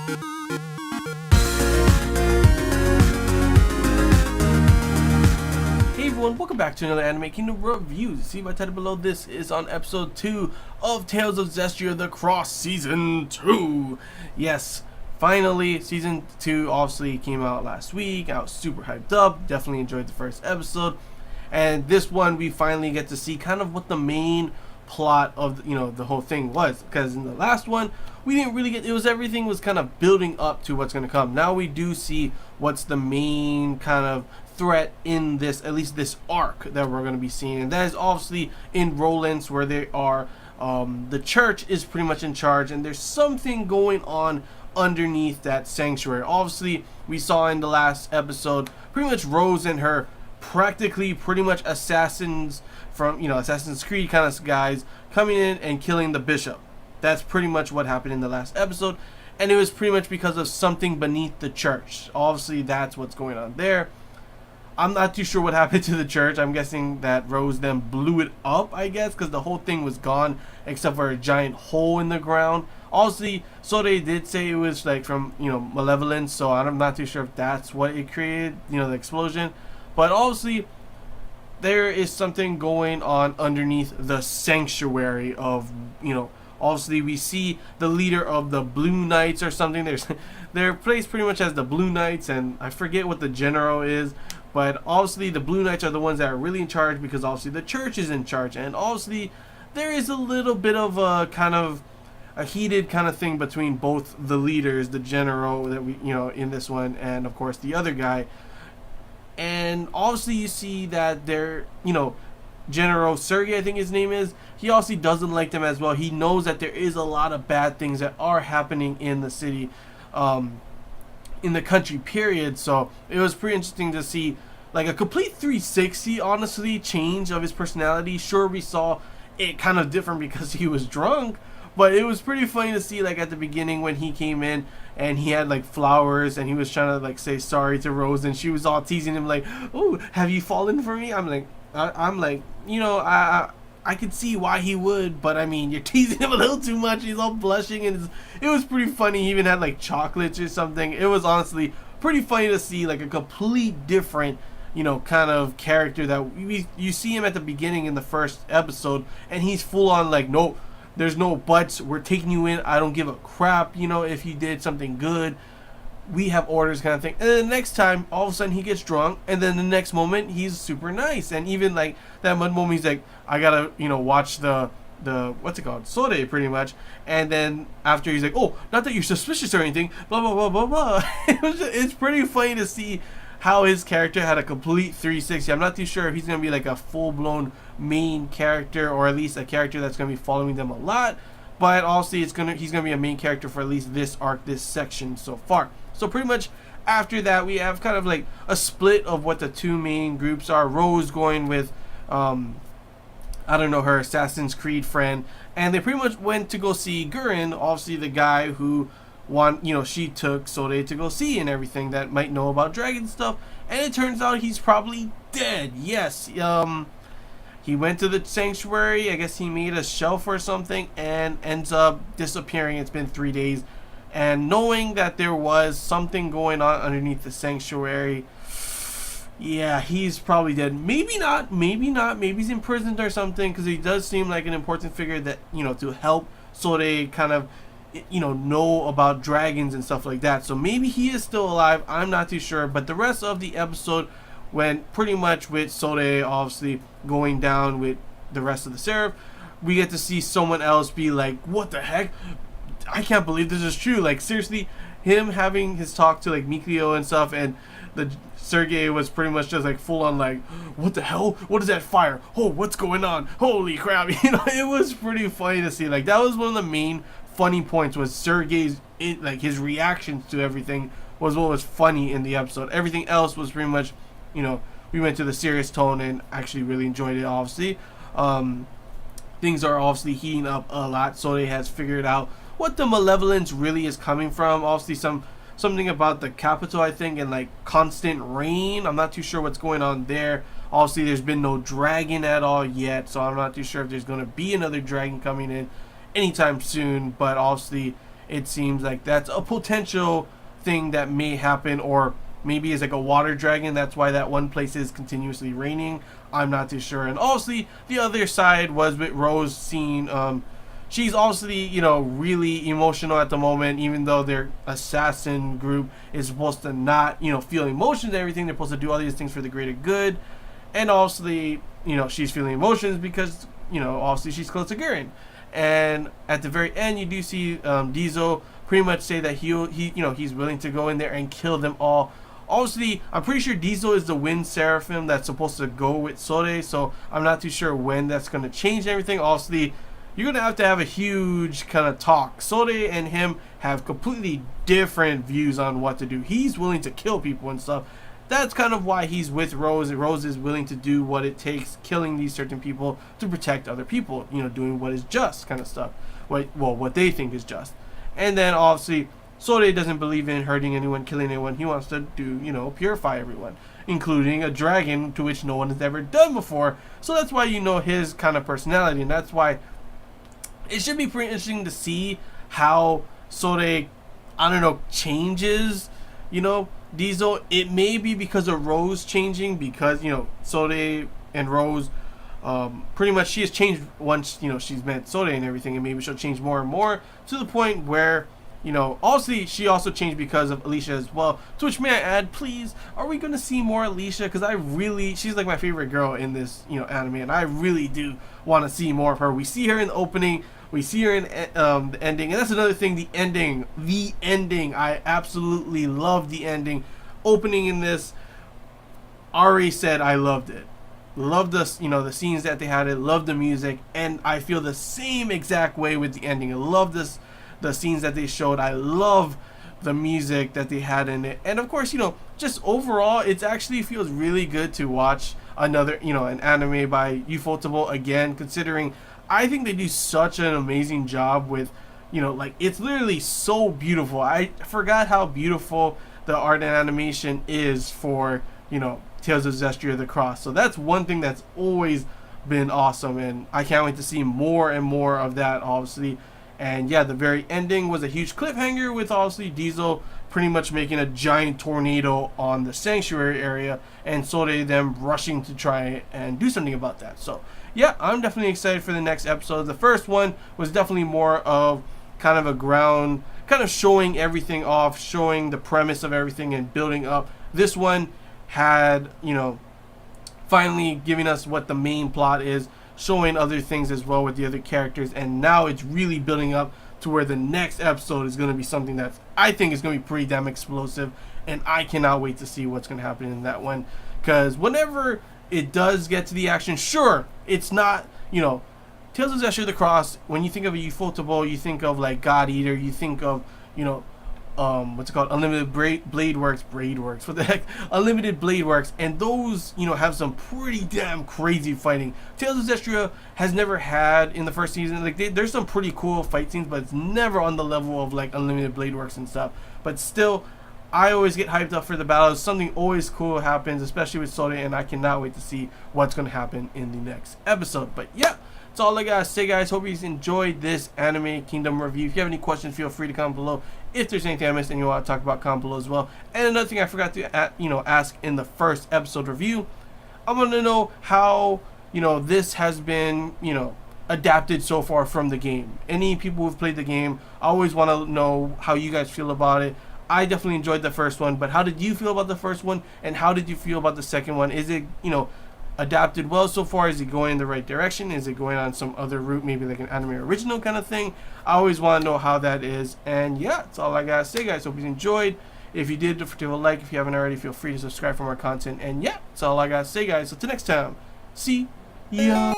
Hey everyone, welcome back to another Anime Kingdom review. See my title below this is on episode 2 of Tales of Zestiria The Cross Season 2. Yes, finally, Season 2 obviously came out last week. I was super hyped up, definitely enjoyed the first episode. And this one we finally get to see kind of what the main plot of the whole thing was. Because in the last one, we didn't really get, everything was kind of building up to what's going to come. Now we do see what's the main kind of threat in this, at least this arc that we're going to be seeing, and that is obviously in Roland's, where they are the church is pretty much in charge, and there's something going on underneath that sanctuary. Obviously we saw in the last episode pretty much Rose and her practically pretty much assassins from Assassin's Creed kind of guys coming in and killing the bishop. That's pretty much what happened in the last episode, and it was pretty much because of something beneath the church. Obviously that's what's going on there. I'm not too sure what happened to the church. I'm guessing that Rose then blew it up, I guess, because the whole thing was gone except for a giant hole in the ground. Obviously, Sode did say it was like from, malevolence, so I'm not too sure if that's what it created, the explosion. But obviously, there is something going on underneath the sanctuary of, obviously we see the leader of the Blue Knights or something. They're placed pretty much as the Blue Knights, and I forget what the general is. But obviously the Blue Knights are the ones that are really in charge, because obviously the church is in charge. And obviously there is a little bit of a kind of a heated kind of thing between both the leaders, the general that we, in this one, and of course the other guy. And obviously you see that they're, General Sergei, I think his name is, he obviously doesn't like them as well. He knows that there is a lot of bad things that are happening in the city, in the country period. So it was pretty interesting to see like a complete 360 honestly change of his personality. Sure, we saw it kind of different because he was drunk, but it was pretty funny to see like at the beginning when he came in and he had like flowers and he was trying to like say sorry to Rose, and she was all teasing him like, oh, have you fallen for me? I'm like I could see why he would, but I mean, you're teasing him a little too much. He's all blushing, and it was pretty funny. He even had like chocolates or something. It was honestly pretty funny to see like a complete different, kind of character that you see him at the beginning in the first episode, and he's full on like, no, there's no buts. We're taking you in. I don't give a crap, if you did something good. We have orders kind of thing. And then the next time, all of a sudden he gets drunk, and then the next moment he's super nice. And even like that one moment he's like, I gotta watch the what's it called, Sode, pretty much. And then after he's like, oh, not that you're suspicious or anything, blah blah blah blah blah. It's pretty funny to see how his character had a complete 360. I'm not too sure if he's gonna be like a full-blown main character, or at least a character that's gonna be following them a lot, but also he's gonna be a main character for at least this arc, this section so far. So pretty much after that we have kind of like a split of what the two main groups are. Rose going with her Assassin's Creed friend, and they pretty much went to go see Gurren, obviously the guy who she took Sode to go see and everything, that might know about dragon stuff. And it turns out he's probably dead. Yes, he went to the sanctuary, I guess he made a shelf or something, and ends up disappearing. It's been 3 days. And knowing that there was something going on underneath the sanctuary, yeah, he's probably dead. Maybe not. Maybe he's imprisoned or something, because he does seem like an important figure that, to help Sode kind of, know about dragons and stuff like that. So maybe he is still alive. I'm not too sure. But the rest of the episode went pretty much with Sode obviously going down with the rest of the Seraph. We get to see someone else be like, what the heck? I can't believe this is true. Like, seriously, him having his talk to like Mikio and stuff, and the Sergei was pretty much just like full on like, what the hell? What is that fire? Oh, what's going on? Holy crap. It was pretty funny to see. Like, that was one of the main funny points, was Sergei's his reactions to everything was what was funny in the episode. Everything else was pretty much, we went to the serious tone and actually really enjoyed it. Obviously, things are obviously heating up a lot. Sode has figured out what the malevolence really is coming from. Obviously something about the capital, I think, and like constant rain. I'm not too sure what's going on there. Obviously there's been no dragon at all yet, so I'm not too sure if there's going to be another dragon coming in anytime soon. But obviously it seems like that's a potential thing that may happen, or maybe it's like a water dragon. That's why that one place is continuously raining. I'm not too sure. And obviously, the other side was with Rose seeing, she's obviously, really emotional at the moment, even though their assassin group is supposed to not, feel emotions and everything. They're supposed to do all these things for the greater good. And obviously, she's feeling emotions because, obviously she's close to Gurren. And at the very end, you do see Dezel pretty much say that he's willing to go in there and kill them all. Obviously, I'm pretty sure Dezel is the Wind Seraphim that's supposed to go with Sore, so I'm not too sure when that's going to change everything. Obviously, you're going to have a huge kind of talk. Sore and him have completely different views on what to do. He's willing to kill people and stuff. That's kind of why he's with Rose. Rose is willing to do what it takes, killing these certain people to protect other people, doing what is just kind of stuff. What they think is just. And then, obviously, Sore doesn't believe in hurting anyone, killing anyone. He wants to do, purify everyone, including a dragon, to which no one has ever done before. So that's why his kind of personality, and that's why it should be pretty interesting to see how Sore, changes, Dezel. It may be because of Rose changing, because, Sore and Rose, pretty much she has changed once, she's met Sore and everything, and maybe she'll change more and more to the point where, obviously she also changed because of Alicia as well. To which, may I add, please, are we going to see more Alicia? Because she's like my favorite girl in this, anime, and I really do want to see more of her. We see her in the opening, we see her in the ending, and that's another thing, the ending, I absolutely love the ending. Opening in this, Ari said I loved it. Loved the scenes that they had, loved the music, and I feel the same exact way with the ending. I love the scenes that they showed. I love the music that they had in it, and of course, just overall, it actually feels really good to watch another, an anime by Ufotable again, considering I think they do such an amazing job with, it's literally so beautiful. I forgot how beautiful the art and animation is for, Tales of Zestiria the Cross. So that's one thing that's always been awesome, and I can't wait to see more and more of that, obviously. And yeah, the very ending was a huge cliffhanger with obviously Dezel pretty much making a giant tornado on the sanctuary area, and Sore them rushing to try and do something about that. So yeah, I'm definitely excited for the next episode. The first one was definitely more of kind of a ground, kind of showing everything off, showing the premise of everything and building up. This one had, finally giving us what the main plot is, showing other things as well with the other characters, and now it's really building up to where the next episode is going to be something that I think is going to be pretty damn explosive, and I cannot wait to see what's going to happen in that one, because whenever it does get to the action, sure, it's not, Tales of Zestiria the Cross, when you think of a Ufotable, you think of like God Eater, you think of, what's it called, Unlimited Blade Works, what the heck, Unlimited Blade Works, and those, have some pretty damn crazy fighting. Tales of Zestiria has never had, in the first season, like, there's some pretty cool fight scenes, but it's never on the level of, like, Unlimited Blade Works and stuff. But still, I always get hyped up for the battles. Something always cool happens, especially with Sore, and I cannot wait to see what's going to happen in the next episode. But yeah, that's all I gotta say, guys. Hope you enjoyed this Anime Kingdom review. If you have any questions, feel free to comment below. If there's anything I missed and you want to talk about, comment below as well. And another thing I forgot to ask in the first episode review, I want to know how this has been adapted so far from the game. Any people who've played the game, I always want to know how you guys feel about it. I definitely enjoyed the first one, but how did you feel about the first one, and how did you feel about the second one? Is it adapted well so far? Is it going in the right direction? Is it going on some other route, maybe like an anime original kind of thing? I always want to know how that is. And yeah, that's all I gotta say, guys. Hope you enjoyed. If you did, don't forget to like. If you haven't already, feel free to subscribe for more content. And yeah, that's all I gotta say, guys. So till next time, see ya.